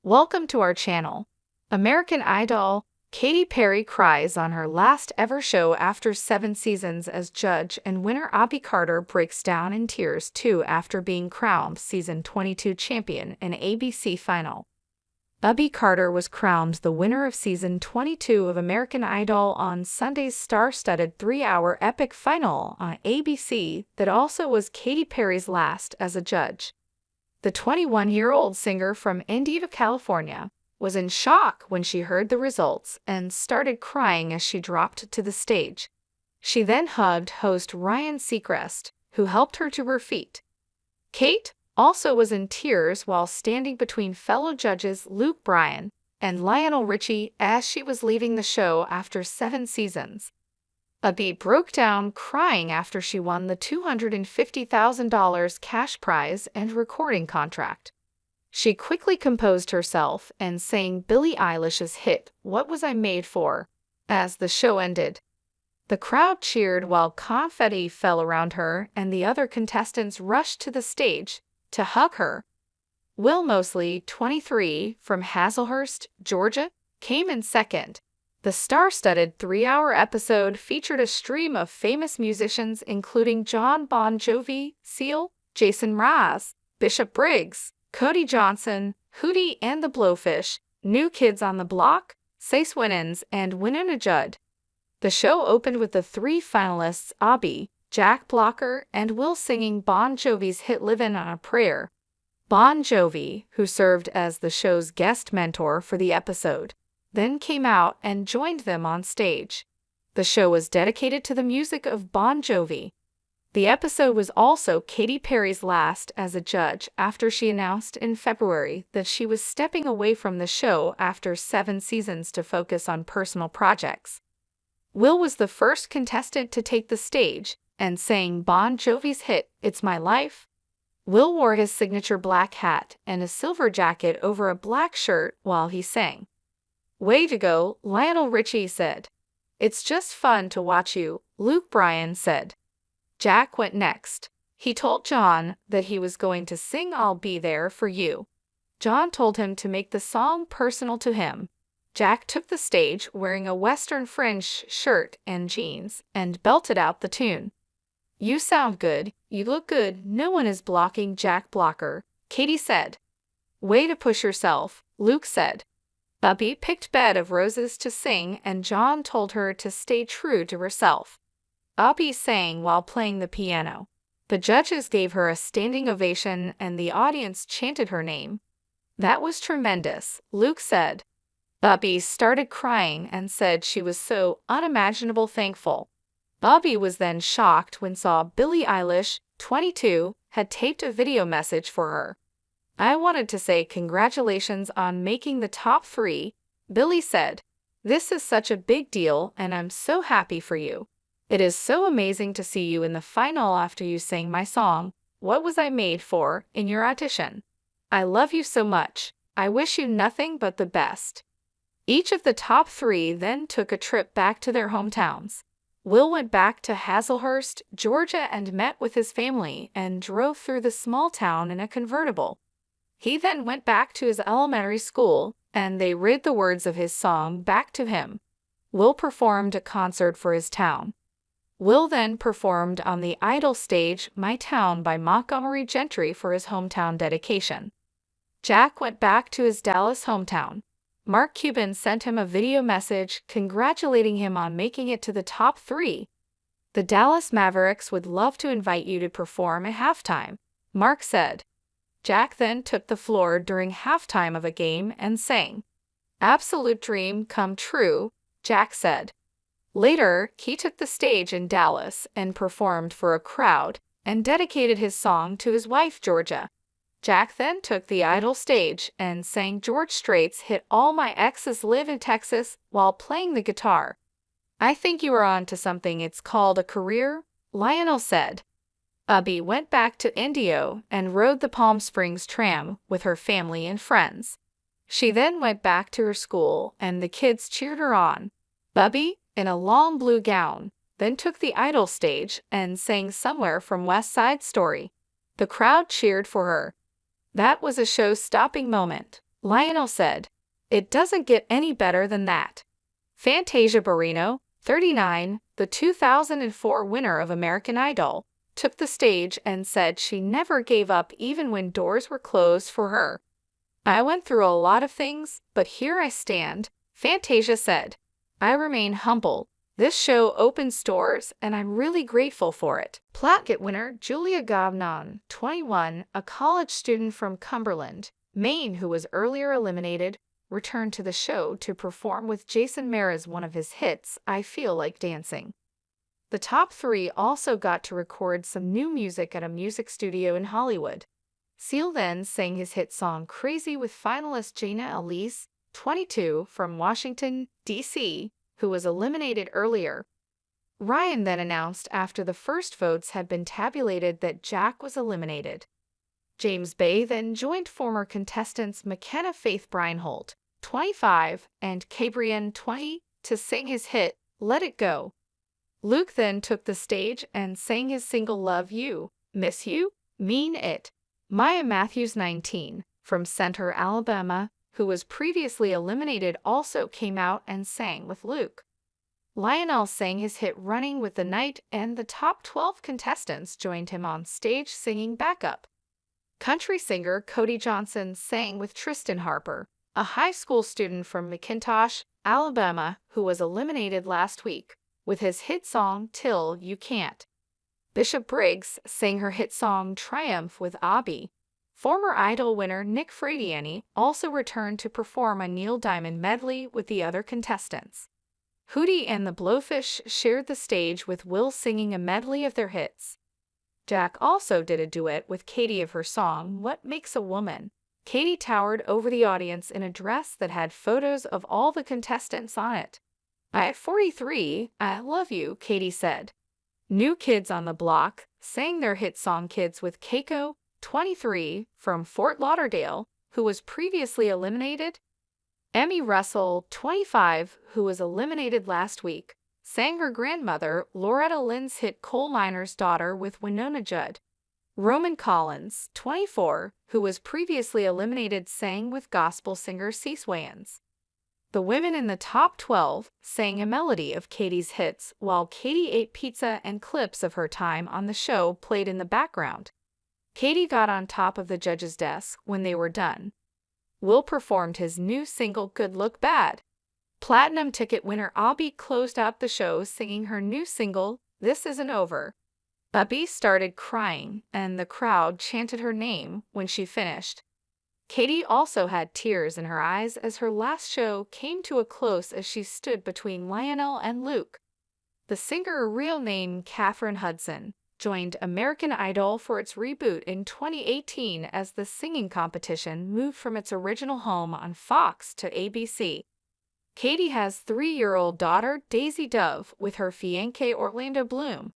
Welcome to our channel. American Idol, Katy Perry cries on her last ever show after 7 seasons as judge, and winner Abi Carter breaks down in tears too after being crowned season 22 champion in ABC final. Abi Carter was crowned the winner of season 22 of American Idol on Sunday's star-studded 3-hour epic final on ABC that also was Katy Perry's last as a judge. The 21-year-old singer from Indio, California, was in shock when she heard the results and started crying as she dropped to the stage. She then hugged host Ryan Seacrest, who helped her to her feet. Kate also was in tears while standing between fellow judges Luke Bryan and Lionel Richie as she was leaving the show after 7 seasons. Abi broke down crying after she won the $250,000 cash prize and recording contract. She quickly composed herself and sang Billie Eilish's hit, "What Was I Made For?" as the show ended. The crowd cheered while confetti fell around her and the other contestants rushed to the stage to hug her. Will Moseley, 23, from Hazlehurst, Georgia, came in second. The star-studded 3-hour episode featured a stream of famous musicians including Jon Bon Jovi, Seal, Jason Mraz, Bishop Briggs, Cody Johnson, Hootie and the Blowfish, New Kids on the Block, CeCe Winans, and Wynona Judd. The show opened with the 3 finalists Abi, Jack Blocker, and Will singing Bon Jovi's hit "Livin' on a Prayer." Bon Jovi, who served as the show's guest mentor for the episode, then came out and joined them on stage. The show was dedicated to the music of Bon Jovi. The episode was also Katy Perry's last as a judge after she announced in February that she was stepping away from the show after 7 seasons to focus on personal projects. Will was the first contestant to take the stage and sang Bon Jovi's hit, "It's My Life." Will wore his signature black hat and a silver jacket over a black shirt while he sang. "Way to go," Lionel Richie said. "It's just fun to watch you," Luke Bryan said. Jack went next. He told Jon that he was going to sing "I'll Be There For You." Jon told him to make the song personal to him. Jack took the stage wearing a western fringe shirt and jeans and belted out the tune. "You sound good, you look good, no one is blocking Jack Blocker," Katy said. "Way to push yourself," Luke said. Abi picked Bed of Roses to sing and Jon told her to stay true to herself. Abi sang while playing the piano. The judges gave her a standing ovation and the audience chanted her name. "That was tremendous," Luke said. Abi started crying and said she was so unimaginable thankful. Abi was then shocked when saw Billie Eilish, 22, had taped a video message for her. "I wanted to say congratulations on making the top 3, Billie said. "This is such a big deal and I'm so happy for you. It is so amazing to see you in the final after you sang my song, What Was I Made For, in your audition. I love you so much. I wish you nothing but the best." Each of the top 3 then took a trip back to their hometowns. Will went back to Hazlehurst, Georgia and met with his family and drove through the small town in a convertible. He then went back to his elementary school and they read the words of his song back to him. Will performed a concert for his town. Will then performed on the Idol stage "My Town" by Montgomery Gentry for his hometown dedication. Jack went back to his Dallas hometown. Mark Cuban sent him a video message congratulating him on making it to the top 3. "The Dallas Mavericks would love to invite you to perform at halftime," Mark said. Jack then took the floor during halftime of a game and sang. "Absolute dream come true," Jack said. Later, he took the stage in Dallas and performed for a crowd and dedicated his song to his wife, Georgia. Jack then took the Idol stage and sang George Strait's hit "All My Exes Live in Texas" while playing the guitar. "I think you are on to something. It's called a career," Lionel said. Abi went back to Indio and rode the Palm Springs tram with her family and friends. She then went back to her school and the kids cheered her on. Abi, in a long blue gown, then took the Idol stage and sang "Somewhere" from West Side Story. The crowd cheered for her. "That was a show-stopping moment," Lionel said, "It doesn't get any better than that." Fantasia Barrino, 39, the 2004 winner of American Idol, took the stage and said she never gave up even when doors were closed for her. "I went through a lot of things, but here I stand," Fantasia said. "I remain humble. This show opens doors, and I'm really grateful for it." Placket winner Julia Gagnon, 21, a college student from Cumberland, Maine who was earlier eliminated, returned to the show to perform with Jason Mraz one of his hits, "I Feel Like Dancing." The top three also got to record some new music at a music studio in Hollywood. Seal then sang his hit song Crazy with finalist Jana Elise, 22, from Washington, D.C., who was eliminated earlier. Ryan then announced after the first votes had been tabulated that Jack was eliminated. James Bay then joined former contestants McKenna Faith Breinholt, 25, and Cabrian, 20, to sing his hit, Let It Go. Luke then took the stage and sang his single Love You, Miss You, Mean It. Maya Matthews, 19, from Center, Alabama, who was previously eliminated, also came out and sang with Luke. Lionel sang his hit Running with the Night, and the top 12 contestants joined him on stage singing backup. Country singer Cody Johnson sang with Tristan Harper, a high school student from McIntosh, Alabama, who was eliminated last week, with his hit song Till You Can't. Bishop Briggs sang her hit song Triumph with Abi. Former Idol winner Nick Fradiani also returned to perform a Neil Diamond medley with the other contestants. Hootie and the Blowfish shared the stage with Will singing a medley of their hits. Jack also did a duet with Katy of her song What Makes a Woman. Katy towered over the audience in a dress that had photos of all the contestants on it. "At 43, I love you," Katy said. New Kids on the Block sang their hit song Kids with Keiko, 23, from Fort Lauderdale, who was previously eliminated. Emmy Russell, 25, who was eliminated last week, sang her grandmother Loretta Lynn's hit Coal Miner's Daughter with Wynona Judd. Roman Collins, 24, who was previously eliminated, sang with gospel singer CeCe Winans. The women in the top 12 sang a melody of Katy's hits while Katy ate pizza and clips of her time on the show played in the background. Katy got on top of the judges' desk when they were done. Will performed his new single Good Look Bad. Platinum ticket winner Abi closed out the show singing her new single, This Isn't Over. Abi started crying, and the crowd chanted her name when she finished. Katy also had tears in her eyes as her last show came to a close as she stood between Lionel and Luke. The singer, real name Katherine Hudson, joined American Idol for its reboot in 2018 as the singing competition moved from its original home on Fox to ABC. Katy has 3-year-old daughter Daisy Dove with her fiancé Orlando Bloom.